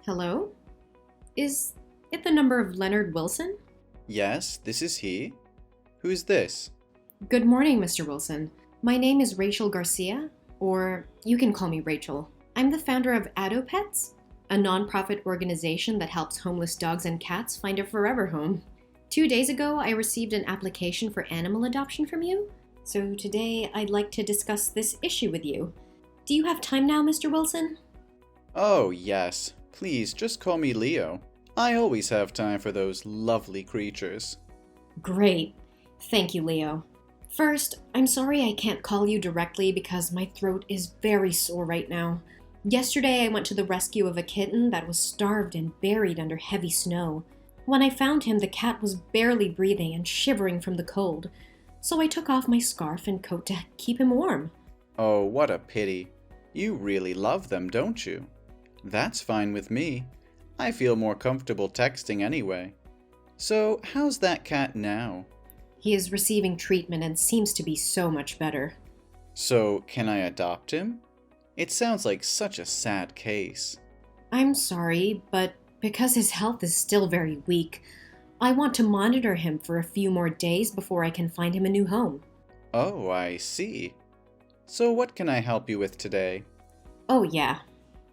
Hello? Is it the number of Leonard Wilson? Yes, this is he. Who's this? Good morning, Mr. Wilson. My name is Rachel Garcia, or you can call me Rachel. I'm the founder of Adopets, a nonprofit organization that helps homeless dogs and cats find a forever home. 2 days ago, I received an application for animal adoption from you, so today I'd like to discuss this issue with you. Do you have time now, Mr. Wilson? Oh, yes. Please, just call me Leo. I always have time for those lovely creatures. Great. Thank you, Leo. First, I'm sorry I can't call you directly because my throat is very sore right now. Yesterday, I went to the rescue of a kitten that was starved and buried under heavy snow. When I found him, the cat was barely breathing and shivering from the cold, so I took off my scarf and coat to keep him warm. Oh, what a pity. You really love them, don't you? That's fine with me. I feel more comfortable texting anyway. So, how's that cat now? He is receiving treatment and seems to be so much better. So, can I adopt him? It sounds like such a sad case. I'm sorry, but because his health is still very weak, I want to monitor him for a few more days before I can find him a new home. Oh, I see. So, what can I help you with today? Oh yeah.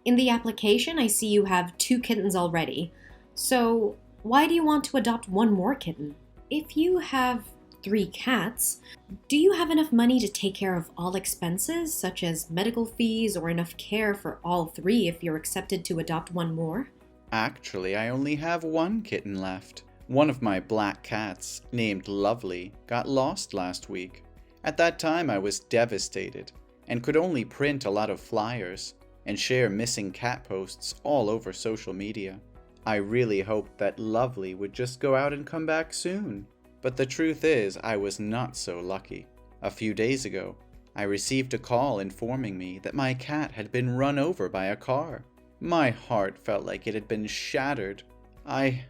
In the application, I see you have 2 kittens already. So, why do you want to adopt one more kitten? If you have 3 cats, do you have enough money to take care of all expenses, such as medical fees, or enough care for all 3 if you're accepted to adopt one more? Actually, I only have 1 kitten left. One of my black cats, named Lovely, got lost last week. At that time, I was devastated and could only print a lot of flyers and share missing cat posts all over social media. I really hoped that Lovely would just go out and come back soon. But the truth is, I was not so lucky. A few days ago, I received a call informing me that my cat had been run over by a car. My heart felt like it had been shattered. I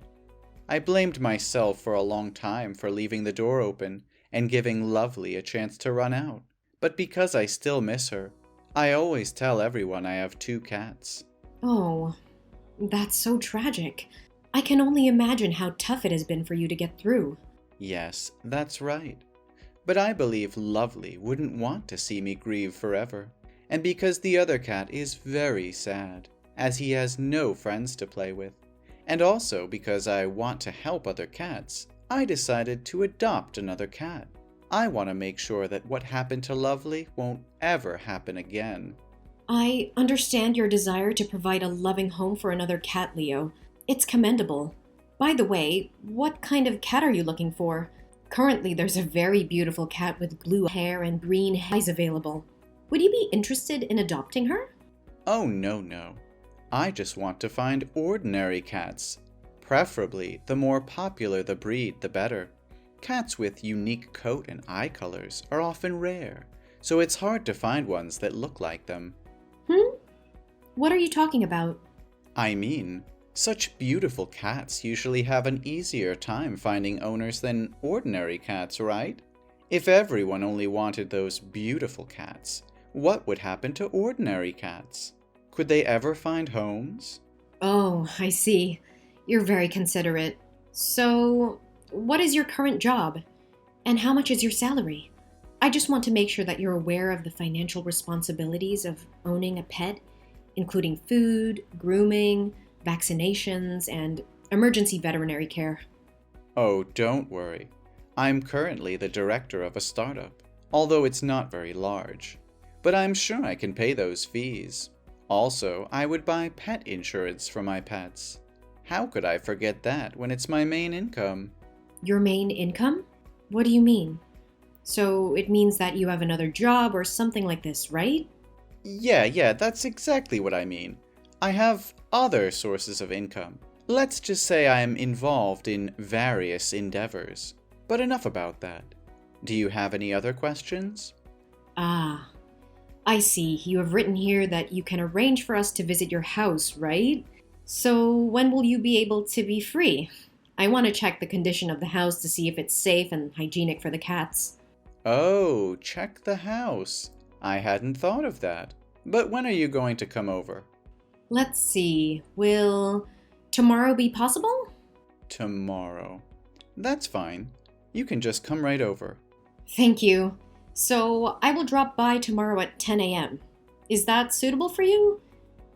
blamed myself for a long time for leaving the door open and giving Lovely a chance to run out. But because I still miss her, I always tell everyone I have 2 cats. Oh, that's so tragic. I can only imagine how tough it has been for you to get through. Yes, that's right. But I believe Lovely wouldn't want to see me grieve forever. And because the other cat is very sad, as he has no friends to play with. And also because I want to help other cats, I decided to adopt another cat. I want to make sure that what happened to Lovely won't ever happen again. I understand your desire to provide a loving home for another cat, Leo. It's commendable. By the way, what kind of cat are you looking for? Currently, there's a very beautiful cat with blue hair and green eyes available. Would you be interested in adopting her? Oh, no. I just want to find ordinary cats. Preferably, the more popular the breed, the better. Cats with unique coat and eye colors are often rare, so it's hard to find ones that look like them. What are you talking about? I mean, such beautiful cats usually have an easier time finding owners than ordinary cats, right? If everyone only wanted those beautiful cats, what would happen to ordinary cats? Could they ever find homes? Oh, I see. You're very considerate. So, what is your current job? And how much is your salary? I just want to make sure that you're aware of the financial responsibilities of owning a pet, including food, grooming, vaccinations, and emergency veterinary care. Oh, don't worry. I'm currently the director of a startup, although it's not very large. But I'm sure I can pay those fees. Also, I would buy pet insurance for my pets. How could I forget that when it's my main income? Your main income? What do you mean? So it means that you have another job or something like this, right? Yeah, that's exactly what I mean. I have other sources of income. Let's just say I'm involved in various endeavors. But enough about that. Do you have any other questions? Ah, I see. You have written here that you can arrange for us to visit your house, right? So when will you be able to be free? I want to check the condition of the house to see if it's safe and hygienic for the cats. Oh, check the house. I hadn't thought of that. But when are you going to come over? Let's see, will tomorrow be possible? Tomorrow. That's fine. You can just come right over. Thank you. So I will drop by tomorrow at 10 a.m. Is that suitable for you?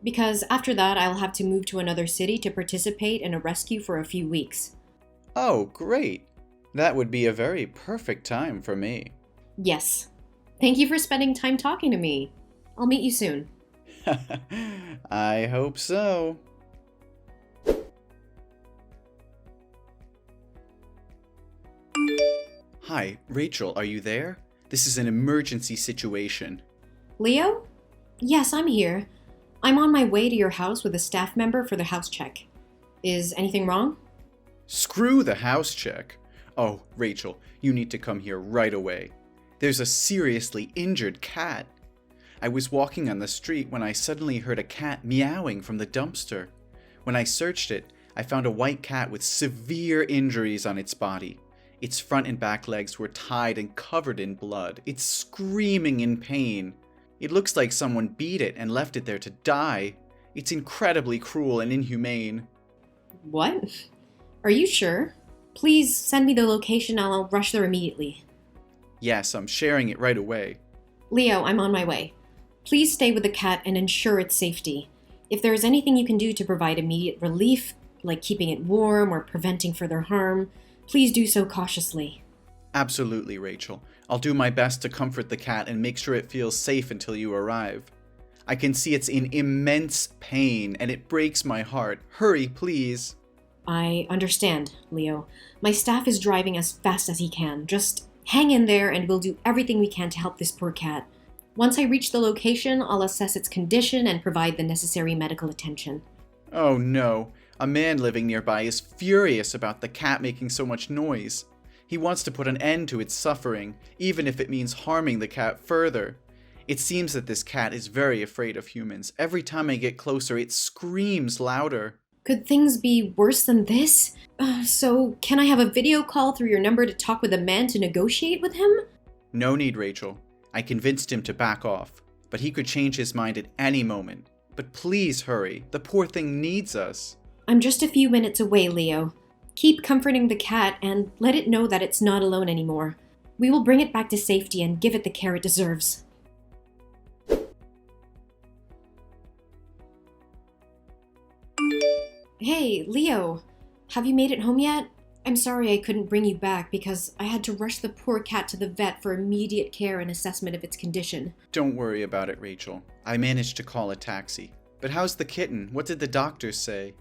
Because after that, I'll have to move to another city to participate in a rescue for a few weeks. Oh, great. That would be a very perfect time for me. Yes. Thank you for spending time talking to me. I'll meet you soon. I hope so. Hi, Rachel, are you there? This is an emergency situation. Leo? Yes, I'm here. I'm on my way to your house with a staff member for the house check. Is anything wrong? Screw the house check. Oh, Rachel, you need to come here right away. There's a seriously injured cat. I was walking on the street when I suddenly heard a cat meowing from the dumpster. When I searched it, I found a white cat with severe injuries on its body. Its front and back legs were tied and covered in blood. It's screaming in pain. It looks like someone beat it and left it there to die. It's incredibly cruel and inhumane. What? Are you sure? Please send me the location and I'll rush there immediately. Yes, I'm sharing it right away. Leo, I'm on my way. Please stay with the cat and ensure its safety. If there is anything you can do to provide immediate relief, like keeping it warm or preventing further harm, please do so cautiously. Absolutely, Rachel. I'll do my best to comfort the cat and make sure it feels safe until you arrive. I can see it's in immense pain and it breaks my heart. Hurry, please. I understand, Leo. My staff is driving as fast as he can. Just hang in there and we'll do everything we can to help this poor cat. Once I reach the location, I'll assess its condition and provide the necessary medical attention. Oh no. A man living nearby is furious about the cat making so much noise. He wants to put an end to its suffering, even if it means harming the cat further. It seems that this cat is very afraid of humans. Every time I get closer, it screams louder. Could things be worse than this? So, can I have a video call through your number to talk with a man to negotiate with him? No need, Rachel. I convinced him to back off, but he could change his mind at any moment. But please hurry. The poor thing needs us. I'm just a few minutes away, Leo. Keep comforting the cat and let it know that it's not alone anymore. We will bring it back to safety and give it the care it deserves. Hey, Leo. Have you made it home yet? I'm sorry I couldn't bring you back because I had to rush the poor cat to the vet for immediate care and assessment of its condition. Don't worry about it, Rachel. I managed to call a taxi. But how's the kitten? What did the doctors say?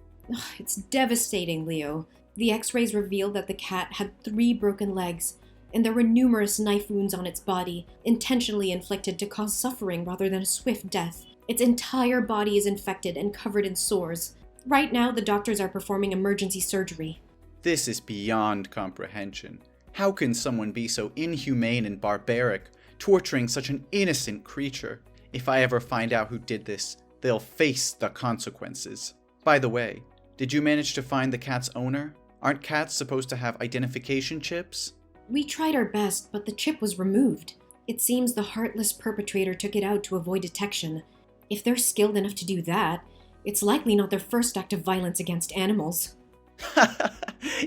It's devastating, Leo. The x-rays revealed that the cat had 3 broken legs, and there were numerous knife wounds on its body, intentionally inflicted to cause suffering rather than a swift death. Its entire body is infected and covered in sores. Right now, the doctors are performing emergency surgery. This is beyond comprehension. How can someone be so inhumane and barbaric, torturing such an innocent creature? If I ever find out who did this, they'll face the consequences. By the way, did you manage to find the cat's owner? Aren't cats supposed to have identification chips? We tried our best, but the chip was removed. It seems the heartless perpetrator took it out to avoid detection. If they're skilled enough to do that, it's likely not their first act of violence against animals.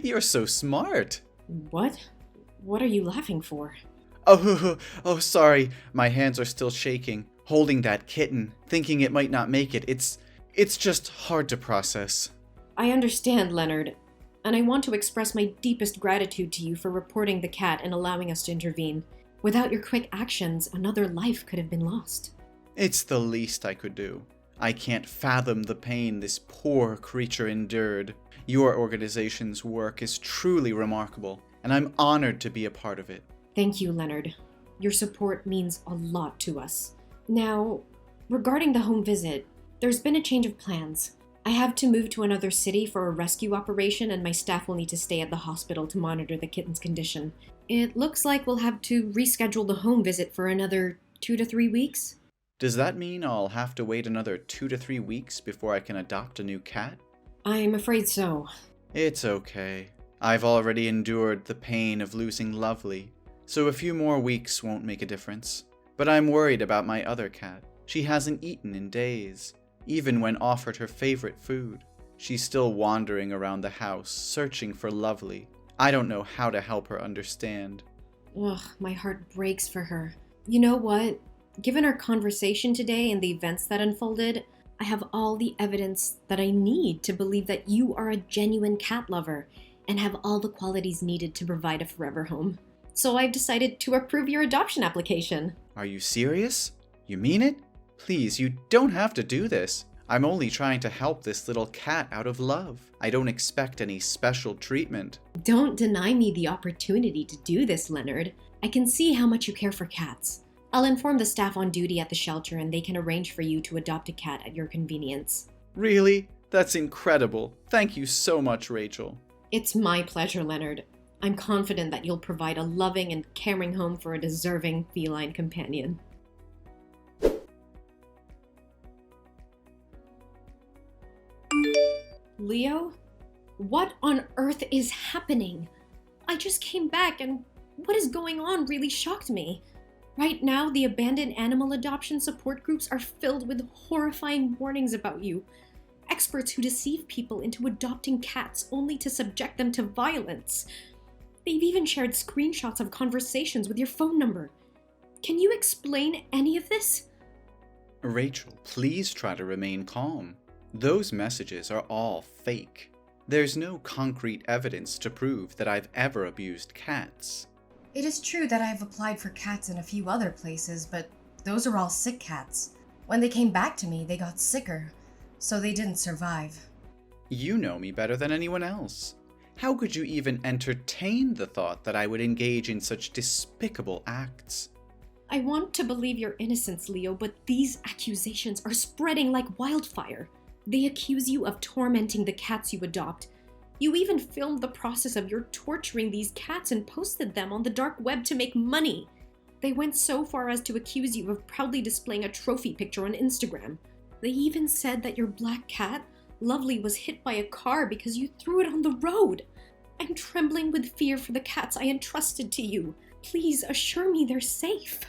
You're so smart. What? What are you laughing for? Oh, sorry. My hands are still shaking, holding that kitten, thinking it might not make it. It's just hard to process. I understand, Leonard, and I want to express my deepest gratitude to you for reporting the cat and allowing us to intervene. Without your quick actions, another life could have been lost. It's the least I could do. I can't fathom the pain this poor creature endured. Your organization's work is truly remarkable, and I'm honored to be a part of it. Thank you, Leonard. Your support means a lot to us. Now, regarding the home visit, there's been a change of plans. I have to move to another city for a rescue operation, and my staff will need to stay at the hospital to monitor the kitten's condition. It looks like we'll have to reschedule the home visit for another 2 to 3 weeks. Does that mean I'll have to wait another 2 to 3 weeks before I can adopt a new cat? I'm afraid so. It's okay. I've already endured the pain of losing Lovely, so a few more weeks won't make a difference. But I'm worried about my other cat. She hasn't eaten in days. even when offered her favorite food. She's still wandering around the house, searching for Lovely. I don't know how to help her understand. Ugh, my heart breaks for her. You know what? Given our conversation today and the events that unfolded, I have all the evidence that I need to believe that you are a genuine cat lover and have all the qualities needed to provide a forever home. So I've decided to approve your adoption application. Are you serious? You mean it? Please, you don't have to do this. I'm only trying to help this little cat out of love. I don't expect any special treatment. Don't deny me the opportunity to do this, Leonard. I can see how much you care for cats. I'll inform the staff on duty at the shelter and they can arrange for you to adopt a cat at your convenience. Really? That's incredible. Thank you so much, Rachel. It's my pleasure, Leonard. I'm confident that you'll provide a loving and caring home for a deserving feline companion. Leo? What on earth is happening? I just came back and what is going on really shocked me. Right now, the abandoned animal adoption support groups are filled with horrifying warnings about you. Experts who deceive people into adopting cats only to subject them to violence. They've even shared screenshots of conversations with your phone number. Can you explain any of this? Rachel, please try to remain calm. Those messages are all fake. There's no concrete evidence to prove that I've ever abused cats. It is true that I have applied for cats in a few other places, but those are all sick cats. When they came back to me, they got sicker, so they didn't survive. You know me better than anyone else. How could you even entertain the thought that I would engage in such despicable acts? I want to believe your innocence, Leo, but these accusations are spreading like wildfire. They accuse you of tormenting the cats you adopt. You even filmed the process of your torturing these cats and posted them on the dark web to make money. They went so far as to accuse you of proudly displaying a trophy picture on Instagram. They even said that your black cat, Lovely, was hit by a car because you threw it on the road. I'm trembling with fear for the cats I entrusted to you. Please assure me they're safe.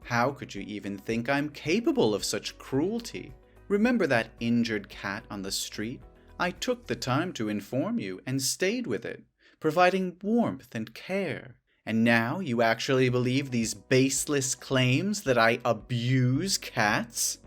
How could you even think I'm capable of such cruelty? Remember that injured cat on the street? I took the time to inform you and stayed with it, providing warmth and care. And now you actually believe these baseless claims that I abuse cats?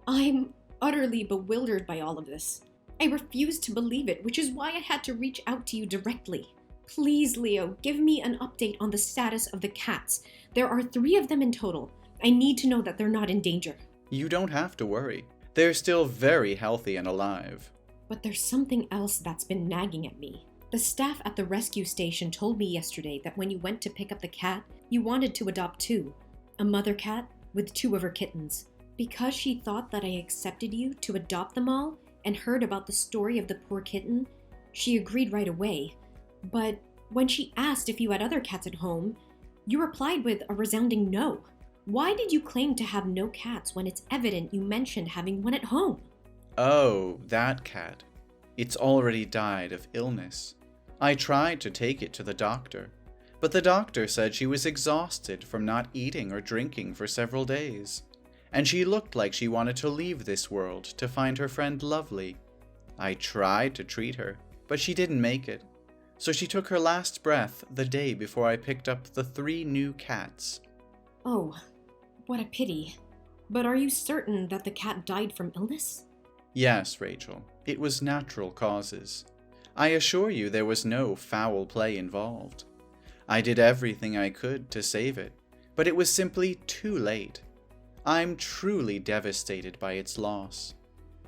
I'm utterly bewildered by all of this. I refuse to believe it, which is why I had to reach out to you directly. Please, Leo, give me an update on the status of the cats. There are 3 of them in total. I need to know that they're not in danger. You don't have to worry. They're still very healthy and alive. But there's something else that's been nagging at me. The staff at the rescue station told me yesterday that when you went to pick up the cat, you wanted to adopt 2. A mother cat with 2 of her kittens. Because she thought that I accepted you to adopt them all and heard about the story of the poor kitten, she agreed right away. But when she asked if you had other cats at home, you replied with a resounding no. Why did you claim to have no cats when it's evident you mentioned having one at home? Oh, that cat. It's already died of illness. I tried to take it to the doctor, but the doctor said she was exhausted from not eating or drinking for several days, and she looked like she wanted to leave this world to find her friend Lovely. I tried to treat her, but she didn't make it, so she took her last breath the day before I picked up the 3 new cats. Oh, what a pity. But are you certain that the cat died from illness? Yes, Rachel, it was natural causes. I assure you there was no foul play involved. I did everything I could to save it, but it was simply too late. I'm truly devastated by its loss.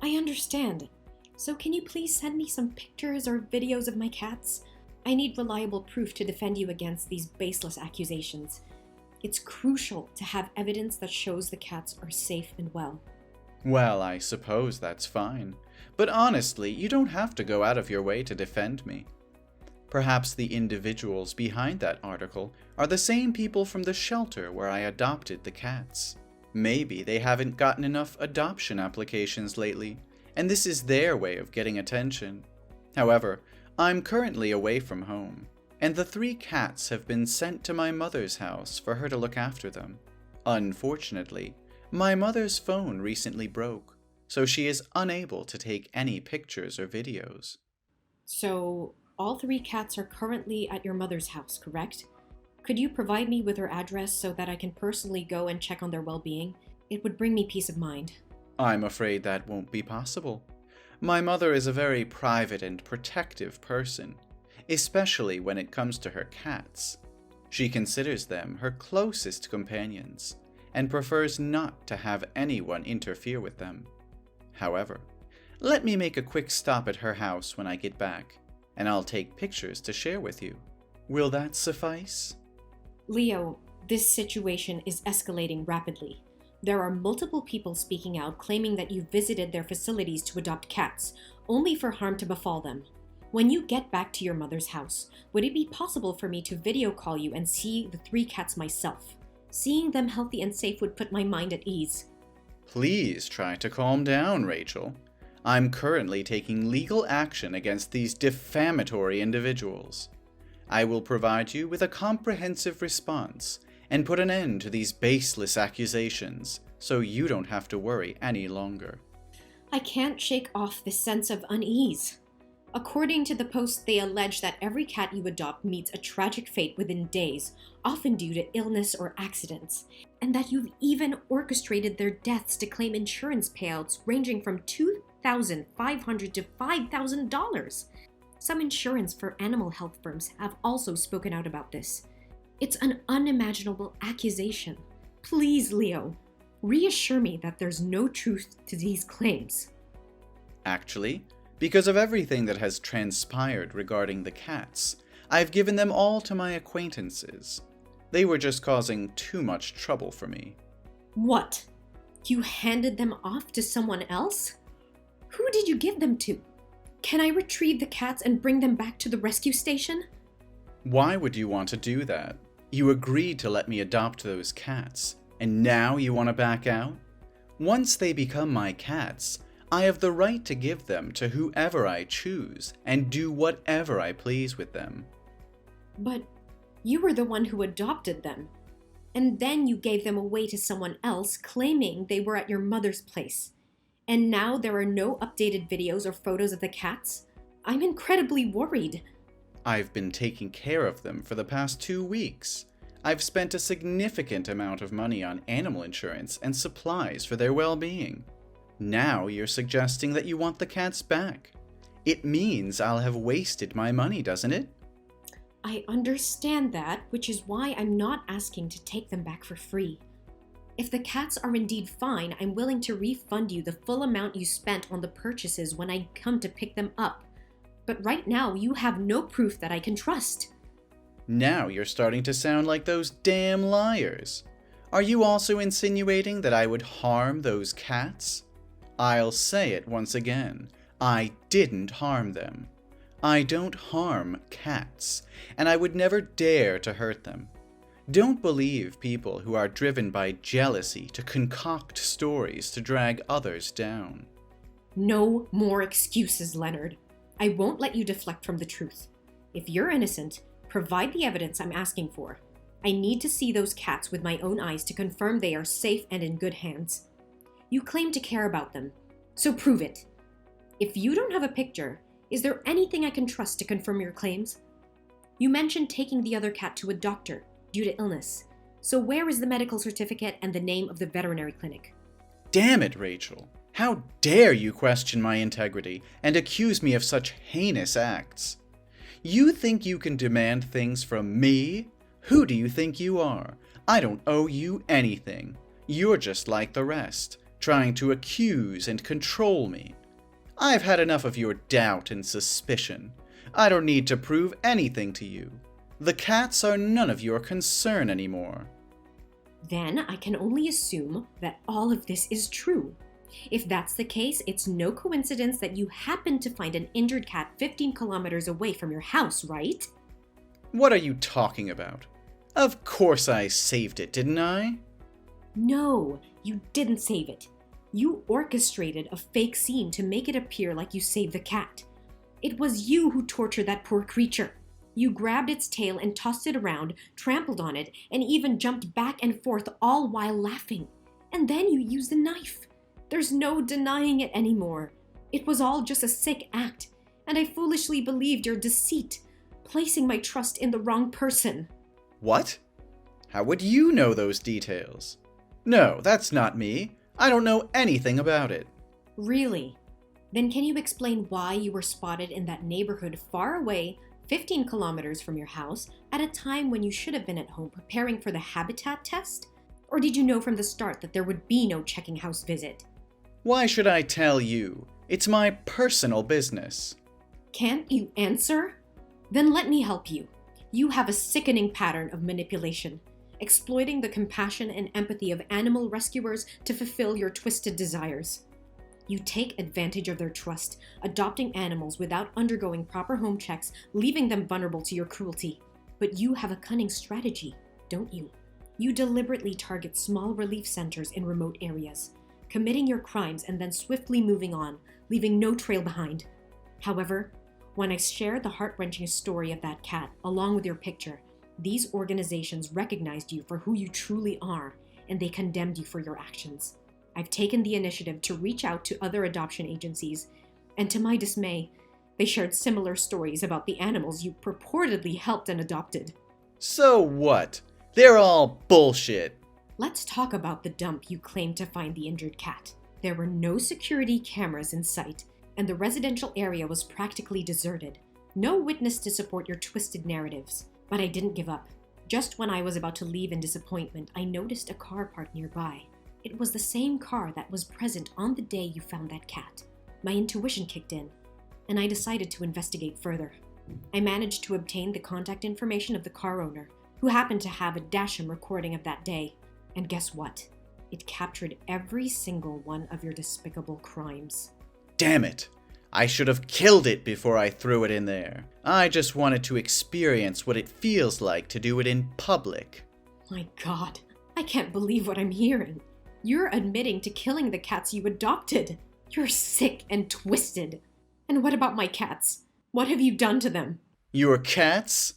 I understand. So can you please send me some pictures or videos of my cats? I need reliable proof to defend you against these baseless accusations. It's crucial to have evidence that shows the cats are safe and well. Well, I suppose that's fine. But honestly, you don't have to go out of your way to defend me. Perhaps the individuals behind that article are the same people from the shelter where I adopted the cats. Maybe they haven't gotten enough adoption applications lately, and this is their way of getting attention. However, I'm currently away from home, and the 3 cats have been sent to my mother's house for her to look after them. Unfortunately, my mother's phone recently broke, so she is unable to take any pictures or videos. So, all 3 cats are currently at your mother's house, correct? Could you provide me with her address so that I can personally go and check on their well-being? It would bring me peace of mind. I'm afraid that won't be possible. My mother is a very private and protective person, especially when it comes to her cats. She considers them her closest companions and prefers not to have anyone interfere with them. However, let me make a quick stop at her house when I get back, and I'll take pictures to share with you. Will that suffice? Leo, this situation is escalating rapidly. There are multiple people speaking out claiming that you visited their facilities to adopt cats, only for harm to befall them. When you get back to your mother's house, would it be possible for me to video call you and see the 3 cats myself? Seeing them healthy and safe would put my mind at ease. Please try to calm down, Rachel. I'm currently taking legal action against these defamatory individuals. I will provide you with a comprehensive response and put an end to these baseless accusations, so you don't have to worry any longer. I can't shake off this sense of unease. According to the post, they allege that every cat you adopt meets a tragic fate within days, often due to illness or accidents, and that you've even orchestrated their deaths to claim insurance payouts ranging from $2,500 to $5,000. Some insurance for animal health firms have also spoken out about this. It's an unimaginable accusation. Please, Leo, reassure me that there's no truth to these claims. Actually, because of everything that has transpired regarding the cats, I've given them all to my acquaintances. They were just causing too much trouble for me. What? You handed them off to someone else? Who did you give them to? Can I retrieve the cats and bring them back to the rescue station? Why would you want to do that? You agreed to let me adopt those cats, and now you want to back out? Once they become my cats, I have the right to give them to whoever I choose and do whatever I please with them. But you were the one who adopted them, and then you gave them away to someone else claiming they were at your mother's place. And now there are no updated videos or photos of the cats? I'm incredibly worried. I've been taking care of them for the past 2 weeks. I've spent a significant amount of money on animal insurance and supplies for their well-being. Now you're suggesting that you want the cats back. It means I'll have wasted my money, doesn't it? I understand that, which is why I'm not asking to take them back for free. If the cats are indeed fine, I'm willing to refund you the full amount you spent on the purchases when I come to pick them up. But right now, you have no proof that I can trust. Now you're starting to sound like those damn liars. Are you also insinuating that I would harm those cats? I'll say it once again. I didn't harm them. I don't harm cats, and I would never dare to hurt them. Don't believe people who are driven by jealousy to concoct stories to drag others down. No more excuses, Leonard. I won't let you deflect from the truth. If you're innocent, provide the evidence I'm asking for. I need to see those cats with my own eyes to confirm they are safe and in good hands. You claim to care about them, so prove it. If you don't have a picture, is there anything I can trust to confirm your claims? You mentioned taking the other cat to a doctor due to illness. So where is the medical certificate and the name of the veterinary clinic? Damn it, Rachel. How dare you question my integrity and accuse me of such heinous acts? You think you can demand things from me? Who do you think you are? I don't owe you anything. You're just like the rest, trying to accuse and control me. I've had enough of your doubt and suspicion. I don't need to prove anything to you. The cats are none of your concern anymore. Then I can only assume that all of this is true. If that's the case, it's no coincidence that you happened to find an injured cat 15 kilometers away from your house, right? What are you talking about? Of course I saved it, didn't I? No, you didn't save it. You orchestrated a fake scene to make it appear like you saved the cat. It was you who tortured that poor creature. You grabbed its tail and tossed it around, trampled on it, and even jumped back and forth all while laughing. And then you used a knife. There's no denying it anymore. It was all just a sick act, and I foolishly believed your deceit, placing my trust in the wrong person. What? How would you know those details? No, that's not me. I don't know anything about it. Really? Then can you explain why you were spotted in that neighborhood far away, 15 kilometers from your house, at a time when you should have been at home preparing for the habitat test? Or did you know from the start that there would be no checking house visit? Why should I tell you? It's my personal business. Can't you answer? Then let me help you. You have a sickening pattern of manipulation, exploiting the compassion and empathy of animal rescuers to fulfill your twisted desires. You take advantage of their trust, adopting animals without undergoing proper home checks, leaving them vulnerable to your cruelty. But you have a cunning strategy, don't you? You deliberately target small relief centers in remote areas, committing your crimes and then swiftly moving on, leaving no trail behind. However, when I shared the heart-wrenching story of that cat, along with your picture, these organizations recognized you for who you truly are, and they condemned you for your actions. I've taken the initiative to reach out to other adoption agencies, and to my dismay, they shared similar stories about the animals you purportedly helped and adopted. So what? They're all bullshit. Let's talk about the dump you claimed to find the injured cat. There were no security cameras in sight, and the residential area was practically deserted. No witness to support your twisted narratives. But I didn't give up. Just when I was about to leave in disappointment, I noticed a car parked nearby. It was the same car that was present on the day you found that cat. My intuition kicked in, and I decided to investigate further. I managed to obtain the contact information of the car owner, who happened to have a dashcam recording of that day. And guess what? It captured every single one of your despicable crimes. Damn it. I should have killed it before I threw it in there. I just wanted to experience what it feels like to do it in public. My God, I can't believe what I'm hearing. You're admitting to killing the cats you adopted. You're sick and twisted. And what about my cats? What have you done to them? Your cats?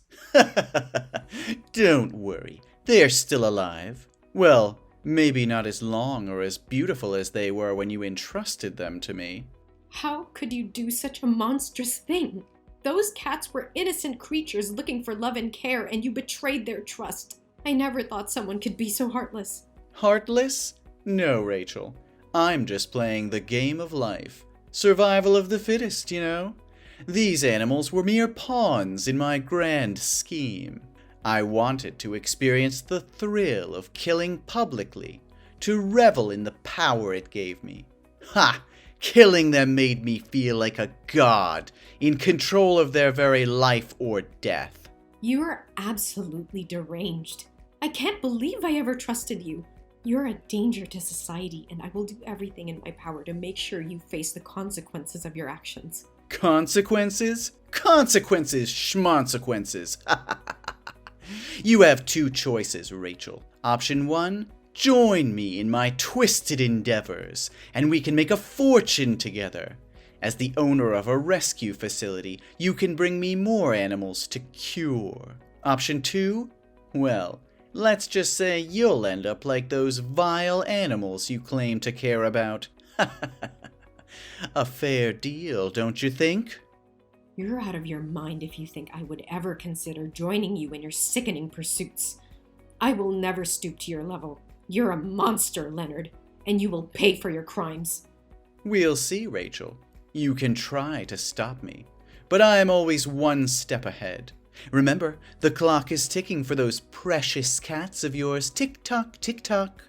Don't worry, they're still alive. Well, maybe not as long or as beautiful as they were when you entrusted them to me. How could you do such a monstrous thing? Those cats were innocent creatures looking for love and care, and you betrayed their trust. I never thought someone could be so heartless. Heartless? No, Rachel. I'm just playing the game of life. Survival of the fittest, you know? These animals were mere pawns in my grand scheme. I wanted to experience the thrill of killing publicly, to revel in the power it gave me. Ha! Killing them made me feel like a god, in control of their very life or death. You are absolutely deranged. I can't believe I ever trusted you. You're a danger to society, and I will do everything in my power to make sure you face the consequences of your actions. Consequences? Consequences, schmonsequences. You have two choices, Rachel. Option 1, join me in my twisted endeavors, and we can make a fortune together. As the owner of a rescue facility, you can bring me more animals to cure. Option 2, well, let's just say you'll end up like those vile animals you claim to care about. A fair deal, don't you think? You're out of your mind if you think I would ever consider joining you in your sickening pursuits. I will never stoop to your level. You're a monster, Leonard, and you will pay for your crimes. We'll see, Rachel. You can try to stop me, but I'm always one step ahead. Remember, the clock is ticking for those precious cats of yours. Tick-tock, tick-tock.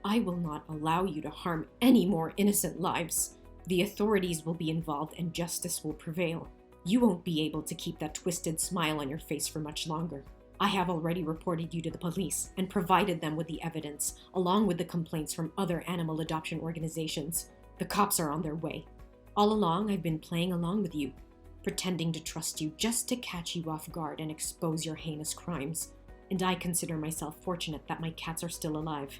I will not allow you to harm any more innocent lives. The authorities will be involved and justice will prevail. You won't be able to keep that twisted smile on your face for much longer. I have already reported you to the police and provided them with the evidence, along with the complaints from other animal adoption organizations. The cops are on their way. All along, I've been playing along with you, pretending to trust you just to catch you off guard and expose your heinous crimes. And I consider myself fortunate that my cats are still alive.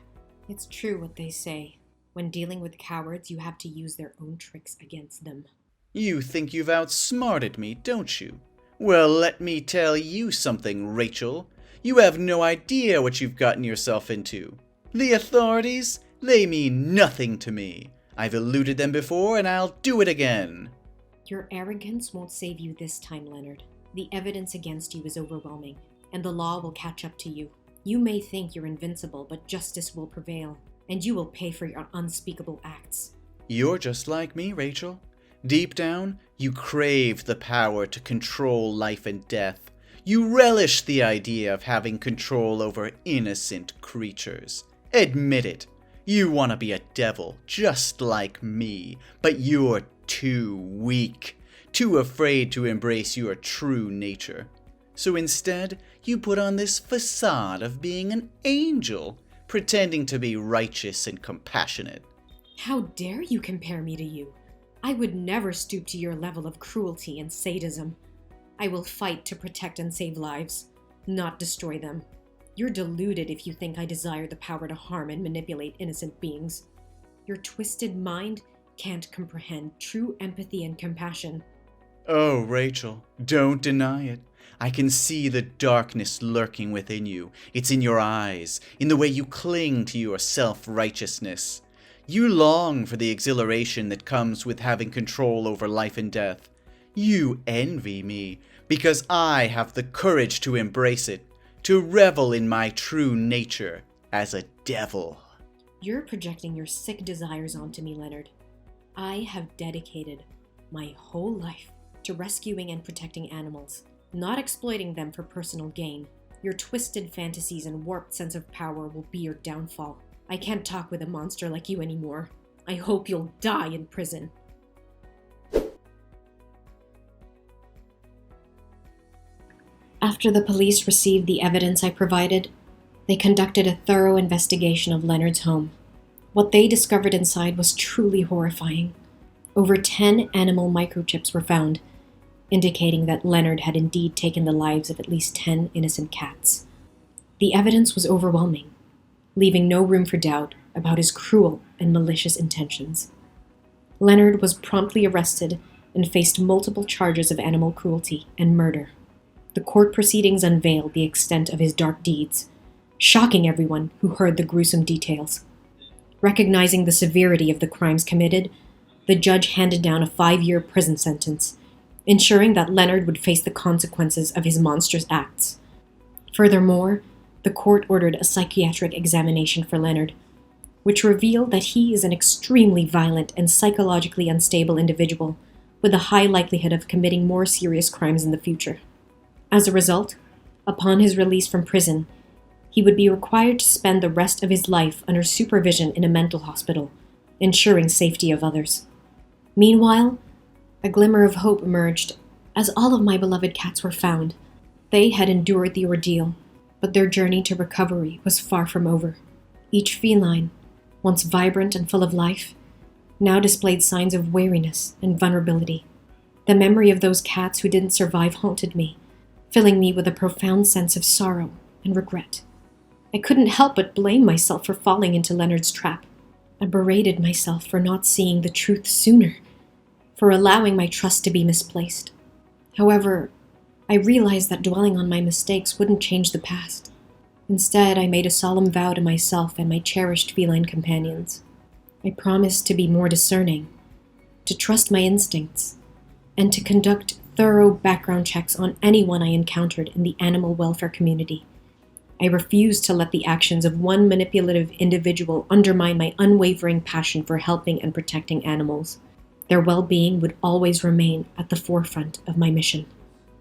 It's true what they say. When dealing with cowards, you have to use their own tricks against them. You think you've outsmarted me, don't you? Well, let me tell you something, Rachel. You have no idea what you've gotten yourself into. The authorities, they mean nothing to me. I've eluded them before and I'll do it again. Your arrogance won't save you this time, Leonard. The evidence against you is overwhelming, and the law will catch up to you. You may think you're invincible, but justice will prevail, and you will pay for your unspeakable acts. You're just like me, Rachel. Deep down, you crave the power to control life and death. You relish the idea of having control over innocent creatures. Admit it. You want to be a devil, just like me, but you're too weak, too afraid to embrace your true nature. So instead, you put on this facade of being an angel, pretending to be righteous and compassionate. How dare you compare me to you? I would never stoop to your level of cruelty and sadism. I will fight to protect and save lives, not destroy them. You're deluded if you think I desire the power to harm and manipulate innocent beings. Your twisted mind can't comprehend true empathy and compassion. Oh, Rachel, don't deny it. I can see the darkness lurking within you. It's in your eyes, in the way you cling to your self-righteousness. You long for the exhilaration that comes with having control over life and death. You envy me because I have the courage to embrace it, to revel in my true nature as a devil. You're projecting your sick desires onto me, Leonard. I have dedicated my whole life to rescuing and protecting animals, not exploiting them for personal gain. Your twisted fantasies and warped sense of power will be your downfall. I can't talk with a monster like you anymore. I hope you'll die in prison. After the police received the evidence I provided, they conducted a thorough investigation of Leonard's home. What they discovered inside was truly horrifying. Over 10 animal microchips were found, indicating that Leonard had indeed taken the lives of at least 10 innocent cats. The evidence was overwhelming, leaving no room for doubt about his cruel and malicious intentions. Leonard was promptly arrested and faced multiple charges of animal cruelty and murder. The court proceedings unveiled the extent of his dark deeds, shocking everyone who heard the gruesome details. Recognizing the severity of the crimes committed, the judge handed down a 5-year prison sentence, ensuring that Leonard would face the consequences of his monstrous acts. Furthermore, the court ordered a psychiatric examination for Leonard, which revealed that he is an extremely violent and psychologically unstable individual with a high likelihood of committing more serious crimes in the future. As a result, upon his release from prison, he would be required to spend the rest of his life under supervision in a mental hospital, ensuring safety of others. Meanwhile, a glimmer of hope emerged as all of my beloved cats were found. They had endured the ordeal, but their journey to recovery was far from over. Each feline, once vibrant and full of life, now displayed signs of weariness and vulnerability. The memory of those cats who didn't survive haunted me, filling me with a profound sense of sorrow and regret. I couldn't help but blame myself for falling into Leonard's trap. I berated myself for not seeing the truth sooner, for allowing my trust to be misplaced. However, I realized that dwelling on my mistakes wouldn't change the past. Instead, I made a solemn vow to myself and my cherished feline companions. I promised to be more discerning, to trust my instincts, and to conduct thorough background checks on anyone I encountered in the animal welfare community. I refused to let the actions of one manipulative individual undermine my unwavering passion for helping and protecting animals. Their well-being would always remain at the forefront of my mission.